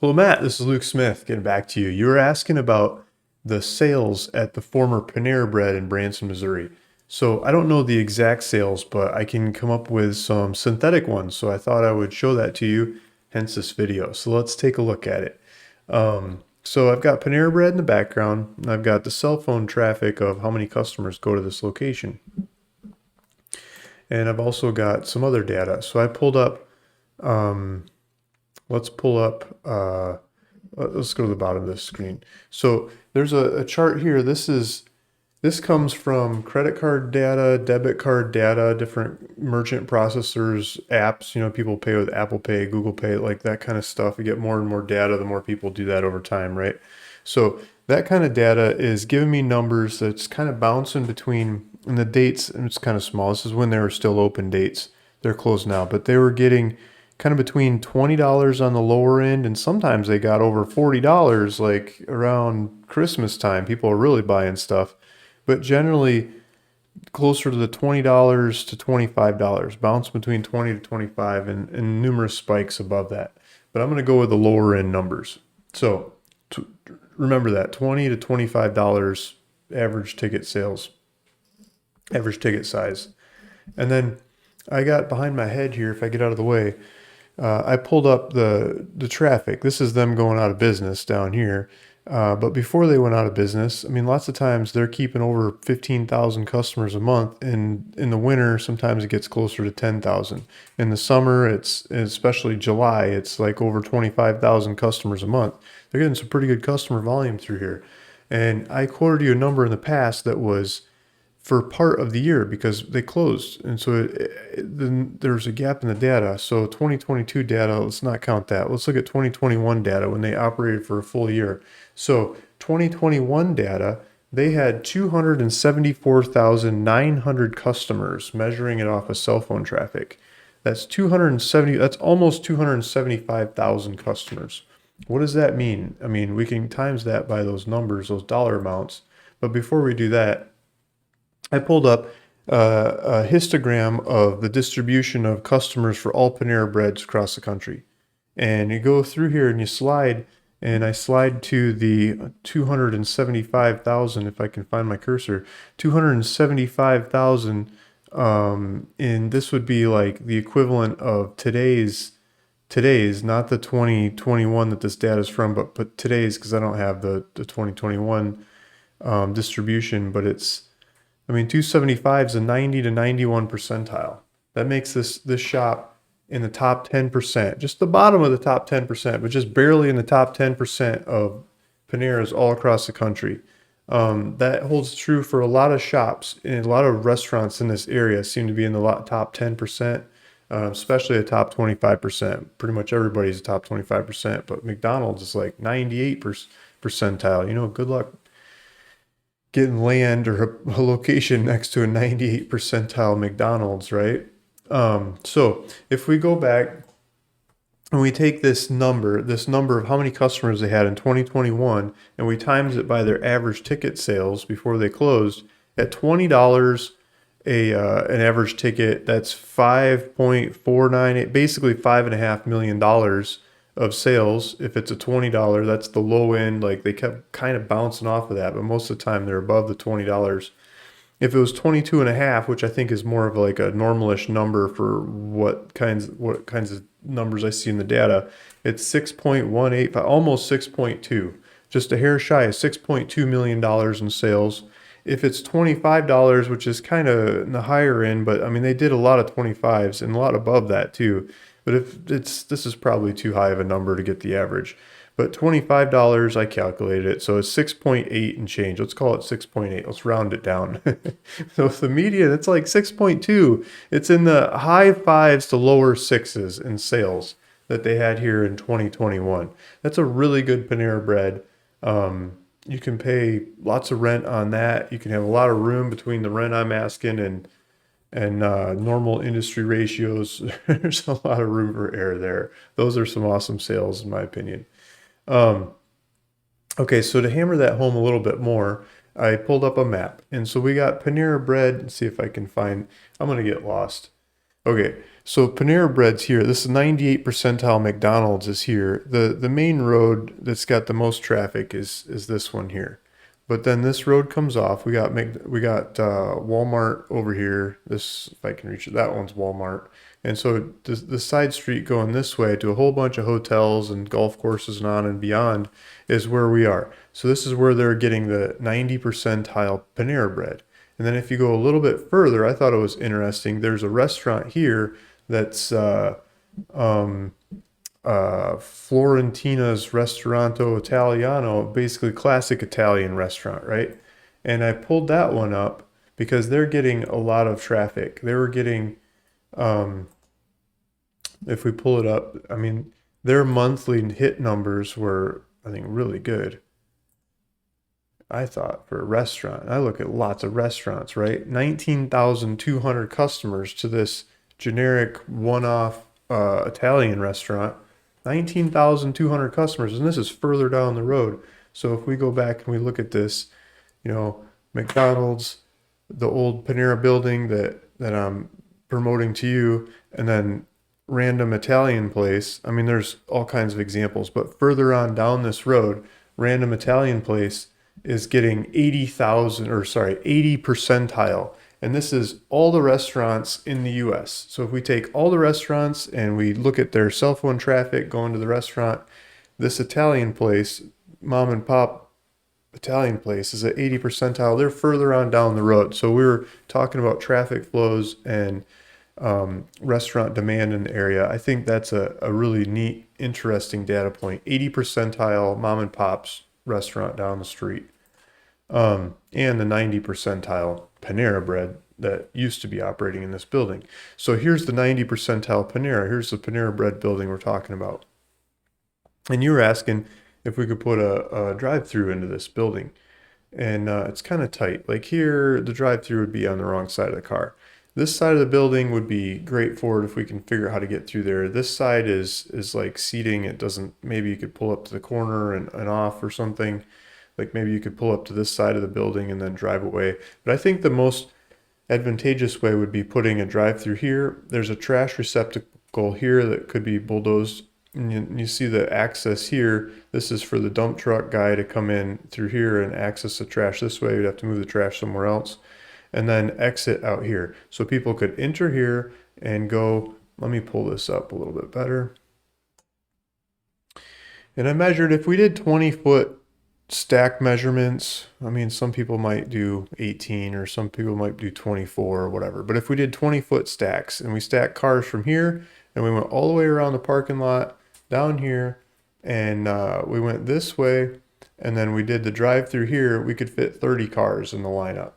Hello, Matt. This is Luke Smith getting back to you. You were asking about the sales at the former Panera Bread in Branson, Missouri. So I don't know the exact sales, but I can come up with some synthetic ones. So I thought I would show that to you, hence this video. So let's take a look at it. So I've got Panera Bread in the background, and I've got the cell phone traffic of how many customers go to this location. And I've also got some other data. So I pulled up, let's pull up, let's go to the bottom of this screen. So there's a chart here. This comes from credit card data, debit card data, different merchant processors, apps. People pay with Apple Pay, Google Pay, like that kind of stuff. You get more and more data the more people do that over time, right? So that kind of data is giving me numbers that's kind of bouncing between, and the dates, and it's kind of small. This is when they were still open dates. They're closed now, but they were getting kind of between $20 on the lower end, and sometimes they got over $40 like around Christmas time. People are really buying stuff, but generally closer to the $20 to $25, bounce between 20 to 25 and numerous spikes above that. But I'm going to go with the lower end numbers. So remember that 20 to $25 average ticket sales, average ticket size. And then I got behind my head here, if I get out of the way, I pulled up the traffic. This is them going out of business down here. But before they went out of business, I mean, lots of times they're keeping over 15,000 customers a month. And in the winter, sometimes it gets closer to 10,000. In the summer, especially July, it's like over 25,000 customers a month. They're getting some pretty good customer volume through here. And I quoted you a number in the past that was for part of the year because they closed. And so then there's a gap in the data. So 2022 data, let's not count that. Let's look at 2021 data when they operated for a full year. So 2021 data, they had 274,900 customers measuring it off of cell phone traffic. That's almost 275,000 customers. What does that mean? I mean, we can times that by those numbers, those dollar amounts. But before we do that, I pulled up a histogram of the distribution of customers for all Panera Breads across the country. And you go through here and you slide, and I slide to the 275,000, if I can find my cursor, 275,000. And this would be like the equivalent of today's, not the 2021 that this data is from, but today's, because I don't have the 2021 distribution, but I mean, 275 is a 90 to 91 percentile. That makes this shop in the top 10%, just the bottom of the top 10%, but just barely in the top 10% of Paneras all across the country. That holds true for a lot of shops and a lot of restaurants in this area seem to be in the top 10%, especially the top 25%. Pretty much everybody's a top 25%, but McDonald's is like 98 percentile. Good luck getting land or a location next to a 98 percentile McDonald's, right? So if we go back and we take this number of how many customers they had in 2021, and we times it by their average ticket sales before they closed at $20 an average ticket, that's 5.498, basically $5.5 million of sales. If it's a $20, that's the low end. Like they kept kind of bouncing off of that, but most of the time they're above the $20. If it was 22 and a half, which I think is more of like a normalish number for what kinds of numbers I see in the data, it's 6.185, almost 6.2, just a hair shy of $6.2 million in sales. If it's $25, which is kind of in the higher end, but I mean, they did a lot of 25s and a lot above that too. But this is probably too high of a number to get the average. But $25, I calculated it. So it's 6.8 and change. Let's call it 6.8. Let's round it down. So the median, it's like 6.2. It's in the high fives to lower sixes in sales that they had here in 2021. That's a really good Panera Bread. You can pay lots of rent on that. You can have a lot of room between the rent I'm asking and normal industry ratios. There's a lot of room for error there. Those are some awesome sales, in my opinion. Okay, so to hammer that home a little bit more, I pulled up a map. And so we got Panera Bread. Let's see if I can find, I'm going to get lost. Okay, So Panera Bread's here. This 98 percentile McDonald's is here. The main road that's got the most traffic is this one here. But then this road comes off. We got Walmart over here. This, if I can reach it, that one's Walmart. And so the side street going this way to a whole bunch of hotels and golf courses and on and beyond is where we are. So this is where they're getting the 90 percentile Panera Bread. And then if you go a little bit further, I thought it was interesting. There's a restaurant here that's um, Florentina's Ristorante Italiano, basically classic Italian restaurant, right? And I pulled that one up because they're getting a lot of traffic. They were getting, um, if we pull it up, I mean, their monthly hit numbers were, I think, really good. I thought for a restaurant, I look at lots of restaurants, right? 19,200 customers to this generic one-off Italian restaurant. 19,200 customers, and this is further down the road. So if we go back and we look at this, you know, McDonald's, the old Panera building that I'm promoting to you, and then random Italian place. I mean, there's all kinds of examples, but further on down this road, random Italian place is getting 80,000, or sorry, 80 percentile. And this is all the restaurants in the US. So if we take all the restaurants and we look at their cell phone traffic going to the restaurant, this Italian place, mom and pop Italian place, is at 80 percentile. They're further on down the road. So we were talking about traffic flows and restaurant demand in the area. I think that's a really neat, interesting data point. 80 percentile mom and pop's restaurant down the street. And the 90 percentile Panera Bread that used to be operating in this building. So here's the 90 percentile Panera. Here's the Panera Bread building we're talking about. And you were asking if we could put a drive-through into this building. And it's kind of tight. Like here, the drive-through would be on the wrong side of the car. This side of the building would be great for it if we can figure out how to get through there. This side is like seating. It doesn't, maybe you could pull up to the corner and off or something. Like maybe you could pull up to this side of the building and then drive away. But I think the most advantageous way would be putting a drive-through here. There's a trash receptacle here that could be bulldozed. And you see the access here. This is for the dump truck guy to come in through here and access the trash this way. You'd have to move the trash somewhere else. And then exit out here. So people could enter here and go, let me pull this up a little bit better. And I measured if we did 20-foot stack measurements, I mean, some people might do 18 or some people might do 24 or whatever. But if we did 20-foot stacks and we stacked cars from here and we went all the way around the parking lot down here and we went this way and then we did the drive through here, we could fit 30 cars in the lineup.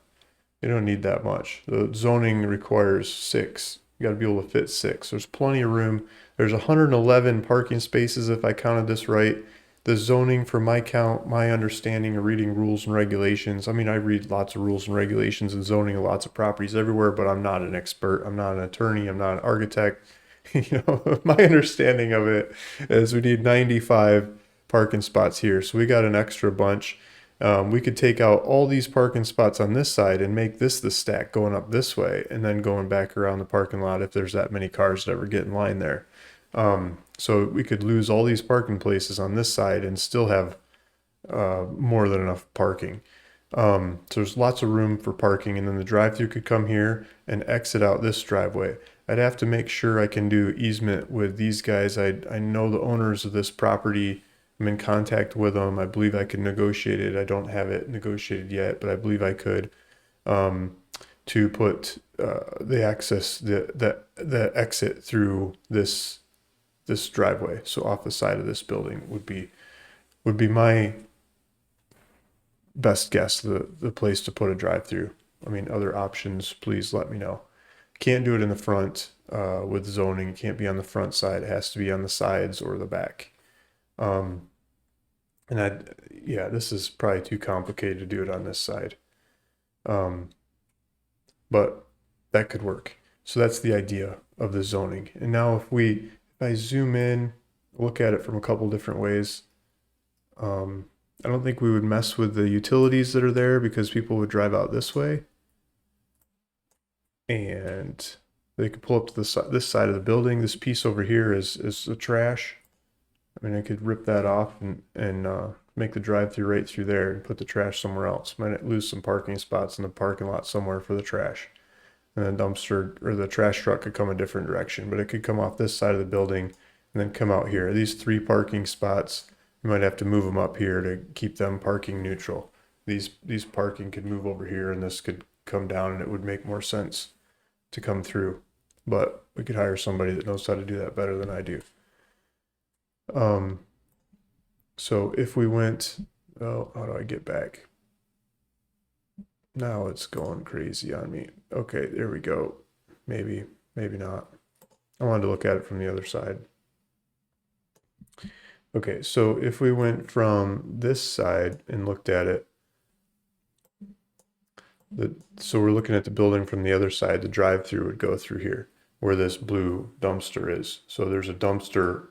You don't need that much. The zoning requires 6. You got to be able to fit 6. There's plenty of room. There's 111 parking spaces if I counted this right. The zoning, for my count, my understanding of reading rules and regulations. I mean, I read lots of rules and regulations and zoning of lots of properties everywhere, but I'm not an expert. I'm not an attorney. I'm not an architect. You know, my understanding of it is we need 95 parking spots here. So we got an extra bunch. We could take out all these parking spots on this side and make this the stack going up this way and then going back around the parking lot if there's that many cars that ever get in line there. So we could lose all these parking places on this side and still have more than enough parking. So there's lots of room for parking, and then the drive-through could come here and exit out this driveway. I'd have to make sure I can do easement with these guys. I know the owners of this property. I'm in contact with them. I believe I could negotiate it. I don't have it negotiated yet, but I believe I could to put the access, the exit through this driveway. So off the side of this building would be my best guess, the place to put a drive-through. I mean, other options, please let me know. Can't do it in the front with zoning. It can't be on the front side. It has to be on the sides or the back. This is probably too complicated to do it on this side. But that could work. So that's the idea of the zoning. And now if I zoom in, look at it from a couple different ways, I don't think we would mess with the utilities that are there because people would drive out this way. And They could pull up to this side of the building. This piece over here is the trash. I mean, I could rip that off and make the drive-through right through there and put the trash somewhere else. Might lose some parking spots in the parking lot somewhere for the trash. And the dumpster or the trash truck could come a different direction, but it could come off this side of the building and then come out here. These 3 parking spots, you might have to move them up here to keep them parking neutral. These parking could move over here and this could come down, and it would make more sense to come through. But we could hire somebody that knows how to do that better than I do. So if we went, oh, how do I get back? Now it's going crazy on me. Okay, there we go. Maybe not. I wanted to look at it from the other side. Okay, so if we went from this side and looked at it, so we're looking at the building from the other side, the drive-through would go through here where this blue dumpster is. So there's a dumpster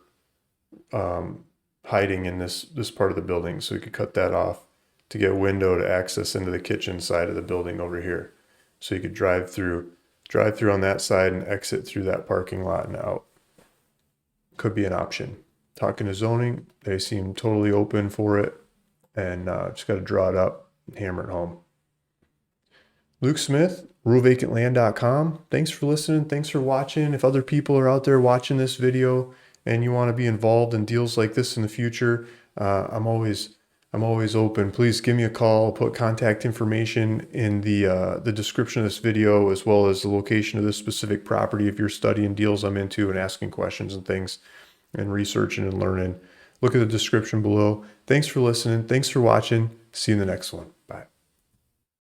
hiding in this part of the building. So we could cut that off to get a window to access into the kitchen side of the building over here. So you could drive through on that side and exit through that parking lot and out. Could be an option. Talking to zoning, they seem totally open for it, and just got to draw it up and hammer it home. Luke Smith, ruralvacantland.com. Thanks for listening. Thanks for watching. If other people are out there watching this video and you want to be involved in deals like this in the future, I'm always open. Please give me a call. I'll put contact information in the description of this video, as well as the location of this specific property if you're studying deals I'm into and asking questions and things and researching and learning. Look at the description below. Thanks for listening. Thanks for watching. See you in the next one.